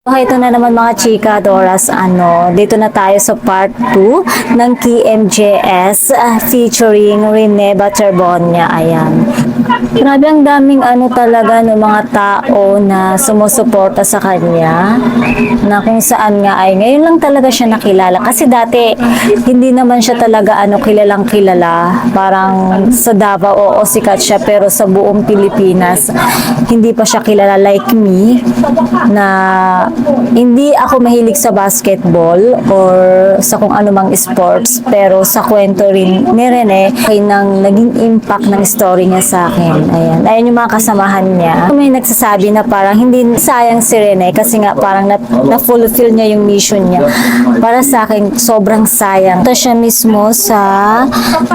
Okay, ito na naman mga chika, Doras, dito na tayo sa part 2 ng KMJS featuring Rene Baterbonia. Ayan. Grabe ang daming talaga ng mga tao na sumusuporta sa kanya, na kung saan nga ay ngayon lang talaga siya nakilala. Kasi dati, hindi naman siya talaga kilalang kilala. Parang sa Davao, oo, sikat siya, pero sa buong Pilipinas, hindi pa siya kilala like me, na hindi ako mahilig sa basketball or sa kung anumang sports, pero sa kwento rin ni Rene ay nang naging impact ng story niya sa akin. Ayan yung mga kasamahan niya. May nagsasabi na parang hindi sayang si Rene kasi nga parang na-fulfill niya yung mission niya. Para sa akin, sobrang sayang. Ito siya mismo sa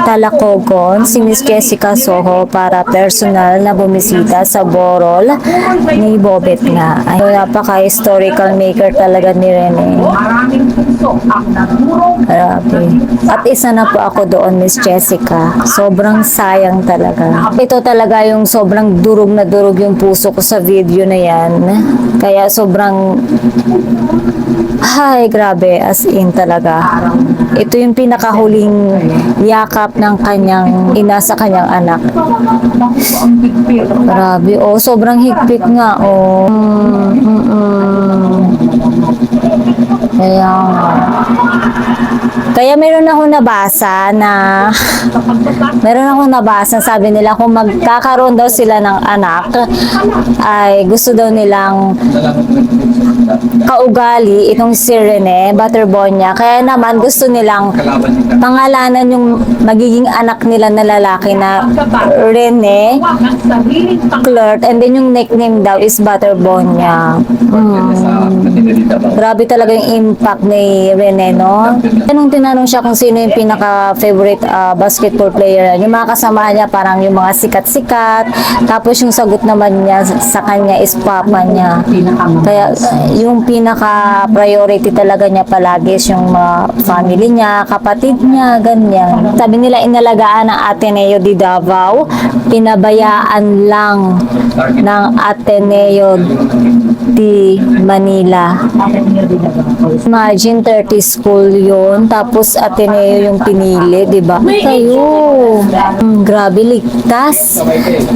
Talacogon, si Miss Jessica Soho, para personal na bumisita sa Borol ni Bobet nga. Ay, napaka-historical maker talaga ni Rene. Grabe. At isa na po ako doon, Miss Jessica. Sobrang sayang talaga. Ito talaga yung sobrang durog na durog yung puso ko sa video na yan. Kaya sobrang grabe, as in talaga. Ito yung pinakahuling yakap ng kanyang ina sa kanyang anak. Grabe, sobrang higpit nga, Kaya meron akong nabasa, sabi nila kung magkakaroon daw sila ng anak, ay gusto daw nilang kaugali itong si Rene Baterbonia. Kaya naman gusto nilang pangalanan yung magiging anak nila na lalaki na Rene Clert, and then yung nickname daw is Baterbonia. Grabe talaga yung impact ni Rene, no? Nung tinanong siya kung sino yung pinaka-favorite basketball player, yung mga kasama niya parang yung mga sikat-sikat, tapos yung sagot naman niya sa kanya is papa niya. Kaya yung pinaka-priority talaga niya palagi is yung mga family niya, kapatid niya, ganyan. Sabi nila inalagaan ng Ateneo de Davao, pinabayaan lang ng Ateneo de Manila. Imagine 30 school yun, tapos Ateneo yung pinili, di ba? Kayo, grabe, ligtas.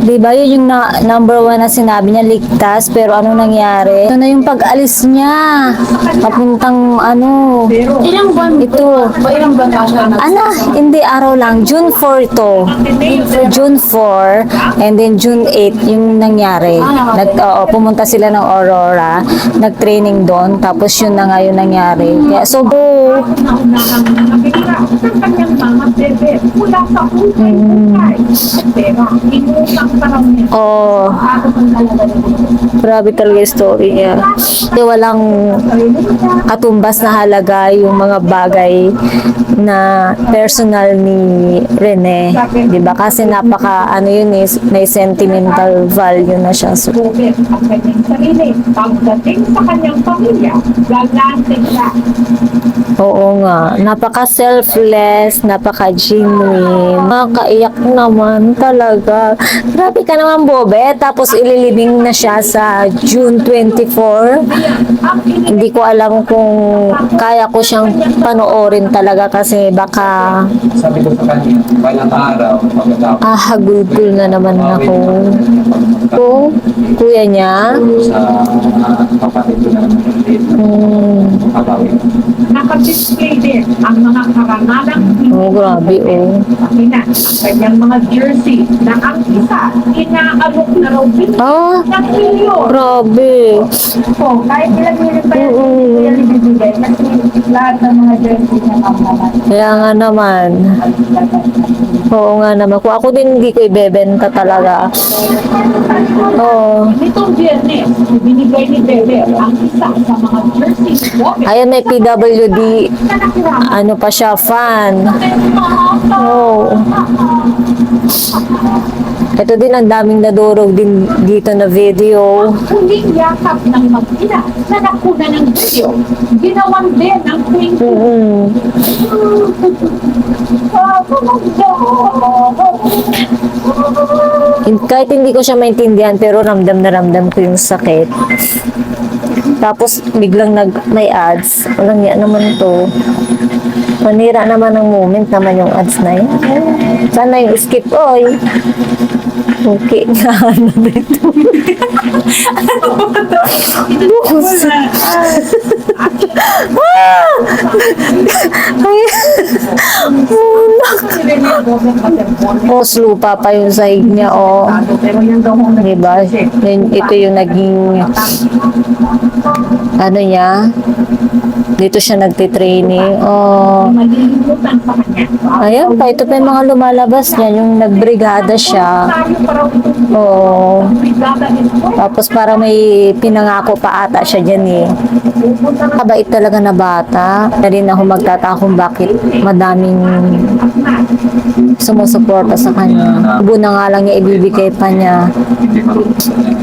Di ba yun yung number 1 na sinabi niya, ligtas, pero ano nangyari? Ito na yung pag-alis niya, papuntang Ilang buwan ito. Ilang buwan ka siya? Hindi araw lang, June 4 to. June 4, and then June 8 yung nangyari. Pumunta sila ng Aurora, nag-training doon, tapos yun na nga yung nangyari. Kaya grabe talaga yung story niya. Kasi walang katumbas na halaga yung mga bagay na personal ni Rene. Diba? Kasi napaka, may sentimental value na siya. So, pagdating sa kanyang pamilya, gaganting siya. oo nga, napaka-selfless, napaka-genuine, nakakaiyak naman talaga. Grabe ka naman, Bobe. Tapos ililibing na siya sa June 24. Hindi ko alam kung kaya ko siyang panoorin talaga kasi baka Sabi ko sa kanya, balang araw, pagkatapos hagulgul na naman ako. Kuya niya? sa kapatid ko na naman dito, kakawin. Naka-display din ang mga karangalang Grabe, Pakina, kanyang mga jersey na ang isa, inaalok na raw din ng milyon. Grabe. Kahit ilang milyon pa yan ibibigay, kasi lahat ng mga jersey na naman. Kaya nga naman. Oo nga naman. Kung ako din hindi ko ibebenta talaga. Oo. Nitong Biyernes, binigay ni Bebe ang isa sa mga jersey. Ayan, may PWD. Ano pa siya? Fan. Oo. Ito din, ang daming nadurog din dito na video. Huling yakap ng mag-ina na nakuna ng video. Ginawan din ang twin. Kahit hindi ko siya maintindihan, pero ramdam na ramdam ko yung sakit. Tapos biglang may ads. Walang yan naman to. Manira naman ang moment naman yung ads na yun. Sana yung skip, oy. Okay nga, ano dito. Bukas. Ay, Os lupa pa yung sahig niya, oh. Pero yan daw ang Diba? Ito yung naging, ano niya, dito siya nagtitraining. Oh. malilimutan sa kanya. Ayan pa, ito pa yung mga lumalabas niya, yung nagbrigada siya. Tayo para Oo. brigada ito. Tapos para may pinangako pa ata siya dyan eh. Pupunta na Kabait talaga na bata. Na rin ako magtataka kung bakit madaming sumusuporta sa kanya. Buo na nga lang niya ibibigay pa niya. Hindi marunong sa mga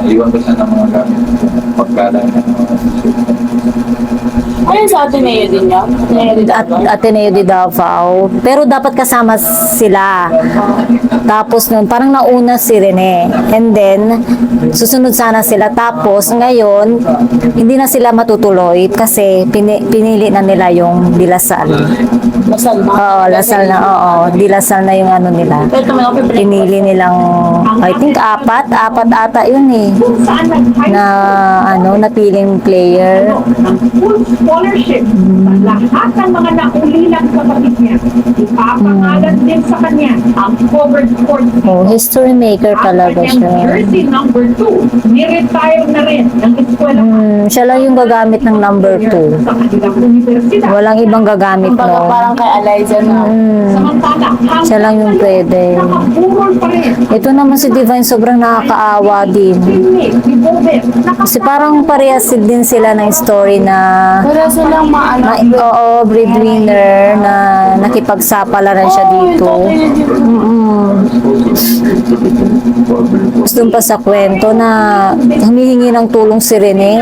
naiwan ko siya ng mga gamit. Pagkala ng mga Ayun sa atin na yun din yan. At Ateneo de Davao. Pero dapat kasama sila. Tapos nun, parang nauna si Rene. And then, susunod sana sila. Tapos, ngayon, hindi na sila matutuloy kasi pinili na nila yung Dilasal. Lasal na. Oo, Lasal na. Oo, Dilasal na yung ano nila. Ito may ako Pinili nilang, I think, apat ata yun eh. kung saan nag-high Na, ano, napiling player. ng full scholarship sa lahat ng mga naulilang kapatid niya. Ipapangalan din sa kanya ang covered court. Oh, history maker talaga At kanyang siya. jersey number 2, ni-retire na rin ng eskwela Siya lang yung gagamit ng number 2. sa kanilang universidad. Walang ibang gagamit Kumbaga no. parang kay Eliza na. Samantala, Siya lang yung pwede. nakaburol pa rin. Ito naman si Divine sobrang nakakaawa din. Kasi parang parehas din sila ng story na Wala silang maano. oo, breadwinner na nakipagsapalaran siya dito. Gusto pa sa kwento na humihingi ng tulong si Rene.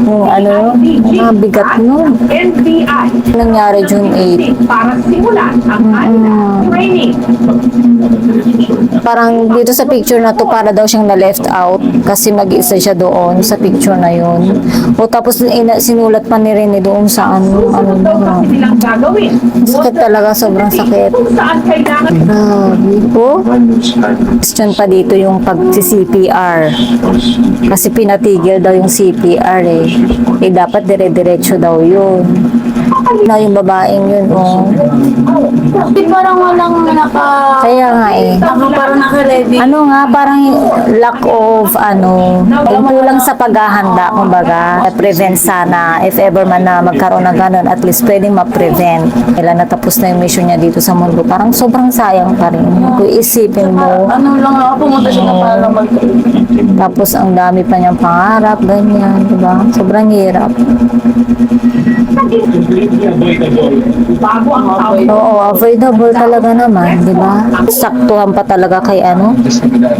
Yung ano, bigat nun. NBI Nangyari June 8. para simulan ang kanilang training. Parang dito sa picture na to para daw siyang na-left out kasi mag-isa siya doon sa picture na yun. O tapos sinulat pa ni Rene doon sa ano Susunod daw na. kasi nilang gagawin. Sakit talaga, sobrang sakit. Kung saan kailangan Grabe po. Question pa dito yung pag-CPR. Kasi pinatigil daw yung CPR eh. Eh dapat dire-diretso daw yun. Na yung babaeng yun, oh. Di parang walang Kaya nga eh. parang naka-ready. Ano nga, parang lack of, yung kulang sa paghahanda, kumbaga. Prevent sana, if ever man na magkaroon ng ganun, at least pwedeng ma-prevent. Kailan natapos na yung mission niya dito sa mundo, parang sobrang sayang pa rin. Kung isipin mo, Ano lang ako, pumunta siya na para mag-training. tapos ang dami pa niyang pangarap, ganyan, diba? Sobrang hirap. bago ang tawid. Oo, avoidable talaga naman, di ba? Saktuhan pa talaga kay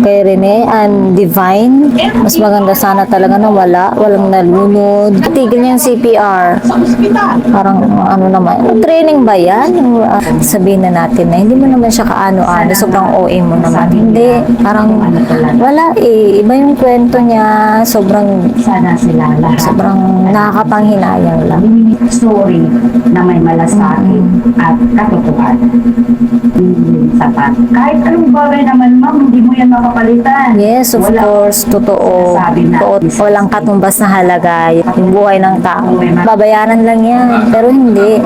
kay Rene and Divine. Mas maganda sana talaga na walang nalunod. Tigil niya yung CPR. Sa ospital. Parang ano naman, training ba yan? Yung, sabihin na natin na hindi mo naman siya kaano-ano, sobrang OA mo naman. Hindi, parang wala eh. Iba yung kwento niya, sobrang sobrang nakakapanghinayang lang. Story na may malasakit at katotohanan. Hindi sapat. Kahit anong bagay naman, ma'am, hindi mo yan makapalitan. Yes, of course, totoo. Walang katumbas na halaga yung buhay ng tao. Babayaran lang yan, pero hindi.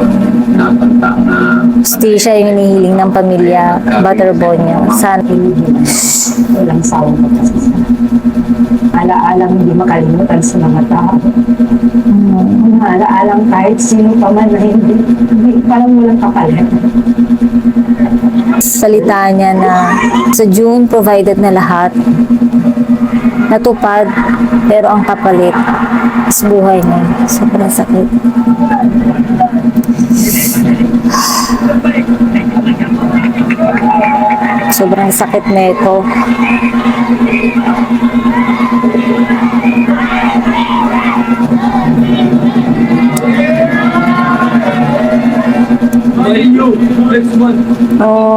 Justisya yung hinihiling ng pamilya, Butterbonia. Sana. Walang sawang magkasisa. Alaalang hindi makalimutan sa mga tao. Alaalang kahit sino pa man na hindi parang walang kapalit. Salita niya na sa June provided na lahat. Natupad, pero ang kapalit is buhay niya. Sobrang sakit. Sobrang sakit nito. Oh,